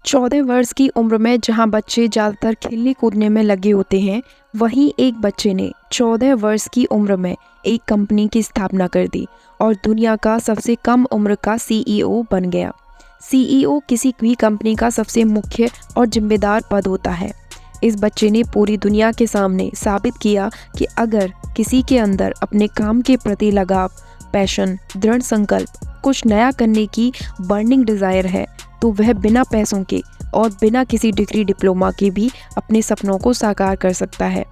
14 वर्ष की उम्र में जहां बच्चे ज़्यादातर खेलने कूदने में लगे होते हैं, वहीं एक बच्चे ने 14 वर्ष की उम्र में एक कंपनी की स्थापना कर दी और दुनिया का सबसे कम उम्र का सीईओ बन गया। सीईओ किसी भी कंपनी का सबसे मुख्य और जिम्मेदार पद होता है। इस बच्चे ने पूरी दुनिया के सामने साबित किया कि अगर किसी के अंदर अपने काम के प्रति लगाव, पैशन, दृढ़ संकल्प, कुछ नया करने की बर्निंग डिज़ायर है, तो वह बिना पैसों के और बिना किसी डिग्री डिप्लोमा के भी अपने सपनों को साकार कर सकता है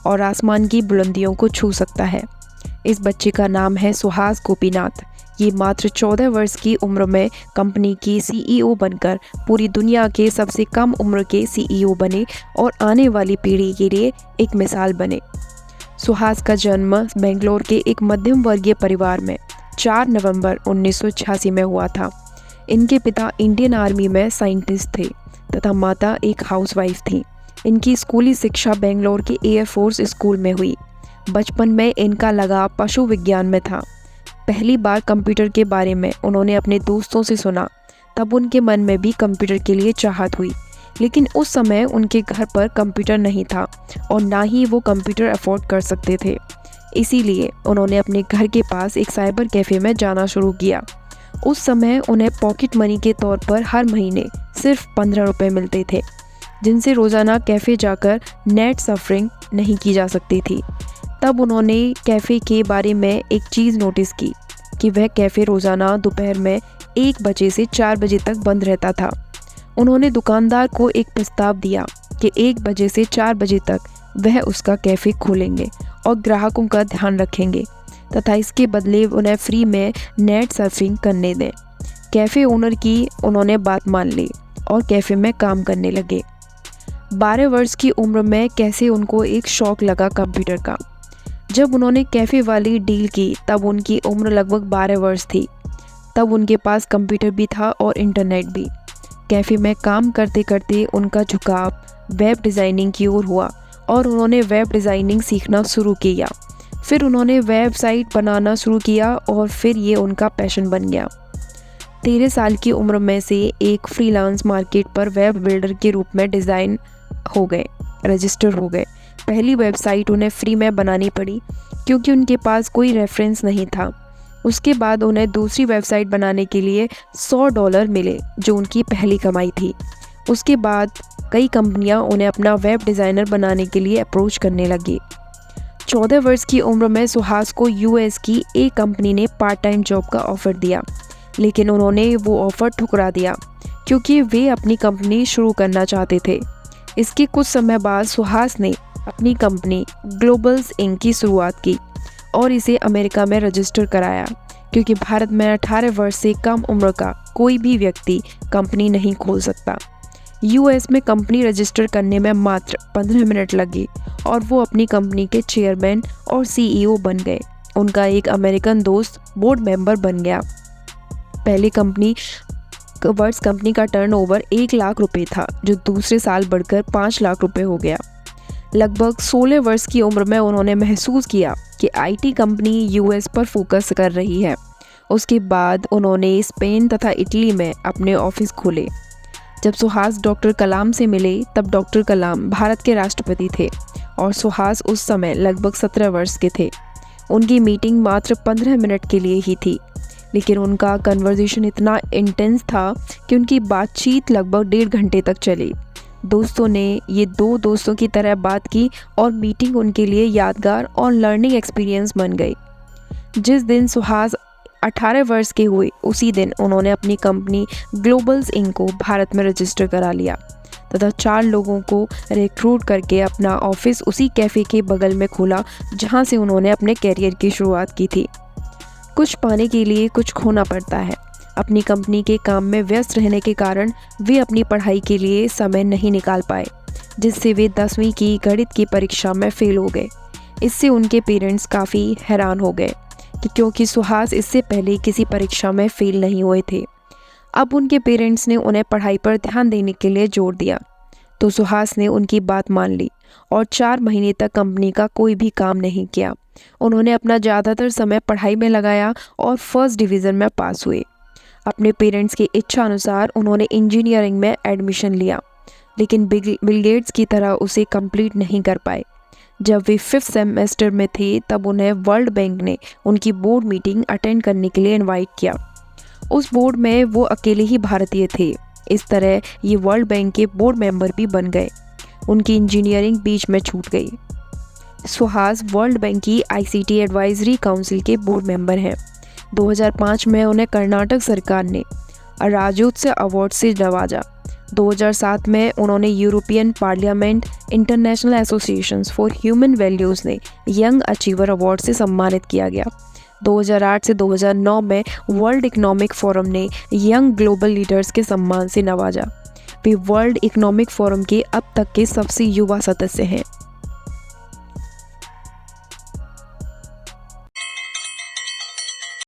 और आसमान की बुलंदियों को छू सकता है। इस बच्चे का नाम है सुहास गोपीनाथ। ये मात्र 14 वर्ष की उम्र में कंपनी की सीईओ बनकर पूरी दुनिया के सबसे कम उम्र के सीईओ बने और आने वाली पीढ़ी के लिए एक मिसाल बने। सुहास का जन्म बेंगलोर के एक मध्यम वर्गीय परिवार में 4 नवंबर 1986 में हुआ था। इनके पिता इंडियन आर्मी में साइंटिस्ट थे तथा माता एक हाउसवाइफ थी। इनकी स्कूली शिक्षा बेंगलोर के एयरफोर्स स्कूल में हुई। बचपन में इनका लगाव पशु विज्ञान में था। पहली बार कंप्यूटर के बारे में उन्होंने अपने दोस्तों से सुना, तब उनके मन में भी कंप्यूटर के लिए चाहत हुई। लेकिन उस समय उनके घर पर कंप्यूटर नहीं था और ना ही वो कंप्यूटर अफोर्ड कर सकते थे। इसीलिए उन्होंने अपने घर के पास एक साइबर कैफ़े में जाना शुरू किया। उस समय उन्हें पॉकेट मनी के तौर पर हर महीने सिर्फ 15 रुपये मिलते थे, जिनसे रोज़ाना कैफ़े जाकर नेट सफरिंग नहीं की जा सकती थी। तब उन्होंने कैफ़े के बारे में एक चीज़ नोटिस की कि वह कैफ़े रोज़ाना दोपहर में 1 बजे से 4 बजे तक बंद रहता था। उन्होंने दुकानदार को एक प्रस्ताव दिया कि 1 बजे से 4 बजे तक वह उसका कैफ़े खोलेंगे और ग्राहकों का ध्यान रखेंगे तथा इसके बदले उन्हें फ्री में नेट सर्फिंग करने दें। कैफ़े ओनर की उन्होंने बात मान ली और कैफ़े में काम करने लगे। 12 वर्ष की उम्र में कैसे उनको एक शौक़ लगा कंप्यूटर का। जब उन्होंने कैफ़े वाली डील की तब उनकी उम्र लगभग 12 वर्ष थी। तब उनके पास कंप्यूटर भी था और इंटरनेट भी। कैफ़े में काम करते करते उनका झुकाव वेब डिज़ाइनिंग की ओर हुआ और उन्होंने वेब डिज़ाइनिंग सीखना शुरू किया। फिर उन्होंने वेबसाइट बनाना शुरू किया और फिर ये उनका पैशन बन गया। 13 साल की उम्र में से एक फ्रीलांस मार्केट पर वेब बिल्डर के रूप में रजिस्टर हो गए। पहली वेबसाइट उन्हें फ्री में बनानी पड़ी क्योंकि उनके पास कोई रेफरेंस नहीं था। उसके बाद उन्हें दूसरी वेबसाइट बनाने के लिए $100 मिले, जो उनकी पहली कमाई थी। उसके बाद कई कंपनियां उन्हें अपना वेब डिज़ाइनर बनाने के लिए अप्रोच करने लगी। 14 वर्ष की उम्र में सुहास को यूएस की एक कंपनी ने पार्ट टाइम जॉब का ऑफ़र दिया, लेकिन उन्होंने वो ऑफ़र ठुकरा दिया क्योंकि वे अपनी कंपनी शुरू करना चाहते थे। इसके कुछ समय बाद सुहास ने अपनी कंपनी ग्लोबल्स इंक की शुरुआत की और इसे अमेरिका में रजिस्टर कराया क्योंकि भारत में 18 वर्ष से कम उम्र का कोई भी व्यक्ति कंपनी नहीं खोल सकता। यूएस में कंपनी रजिस्टर करने में मात्र 15 मिनट लगे और वो अपनी कंपनी के चेयरमैन और सीईओ बन गए। उनका एक अमेरिकन दोस्त बोर्ड मेंबर बन गया। पहली कंपनी का टर्नओवर 1 लाख रुपए था, जो दूसरे साल बढ़कर 5 लाख रुपए हो गया। लगभग 16 वर्ष की उम्र में उन्होंने महसूस किया कि आईटी कंपनी यूएस पर फोकस कर रही है। उसके बाद उन्होंने स्पेन तथा इटली में अपने ऑफिस खोले। जब सुहास डॉक्टर कलाम से मिले तब डॉक्टर कलाम भारत के राष्ट्रपति थे और सुहास उस समय लगभग 17 वर्ष के थे। उनकी मीटिंग मात्र 15 मिनट के लिए ही थी, लेकिन उनका कन्वर्सेशन इतना इंटेंस था कि उनकी बातचीत लगभग 1.5 घंटे तक चली। दोस्तों ने ये 2 दोस्तों की तरह बात की और मीटिंग उनके लिए यादगार और लर्निंग एक्सपीरियंस बन गई। जिस दिन सुहास 18 वर्ष के हुए, उसी दिन उन्होंने अपनी कंपनी ग्लोबल्स इंक को भारत में रजिस्टर करा लिया तथा 4 लोगों को रिक्रूट करके अपना ऑफिस उसी कैफ़े के बगल में खोला जहां से उन्होंने अपने करियर की शुरुआत की थी। कुछ पाने के लिए कुछ खोना पड़ता है। अपनी कंपनी के काम में व्यस्त रहने के कारण वे अपनी पढ़ाई के लिए समय नहीं निकाल पाए, जिससे वे 10वीं की गणित की परीक्षा में फेल हो गए। इससे उनके पेरेंट्स काफ़ी हैरान हो गए क्योंकि सुहास इससे पहले किसी परीक्षा में फेल नहीं हुए थे। अब उनके पेरेंट्स ने उन्हें पढ़ाई पर ध्यान देने के लिए जोर दिया, तो सुहास ने उनकी बात मान ली और 4 महीने तक कंपनी का कोई भी काम नहीं किया। उन्होंने अपना ज़्यादातर समय पढ़ाई में लगाया और फर्स्ट डिवीज़न में पास हुए। अपने पेरेंट्स की इच्छा अनुसार उन्होंने इंजीनियरिंग में एडमिशन लिया, लेकिन बिल गेट्स की तरह उसे कंप्लीट नहीं कर पाए। जब वे 5th सेमेस्टर में थे तब उन्हें वर्ल्ड बैंक ने उनकी बोर्ड मीटिंग अटेंड करने के लिए इनवाइट किया। उस बोर्ड में वो अकेले ही भारतीय थे। इस तरह ये वर्ल्ड बैंक के बोर्ड मेंबर भी बन गए। उनकी इंजीनियरिंग बीच में छूट गई। सुहास वर्ल्ड बैंक की आईसीटी एडवाइजरी काउंसिल के बोर्ड मेंबर हैं। 2005 में उन्हें कर्नाटक सरकार ने राज्योत्सव अवार्ड से नवाजा। 2007 में उन्होंने European parliament international association for human values ने यंग अचीवर अवार्ड से सम्मानित किया गया। 2008 से 2009 में वर्ल्ड इकोनॉमिक फोरम ने यंग ग्लोबल लीडर्स के सम्मान से नवाजा। वे वर्ल्ड इकोनॉमिक फोरम के अब तक के सबसे युवा सदस्य हैं।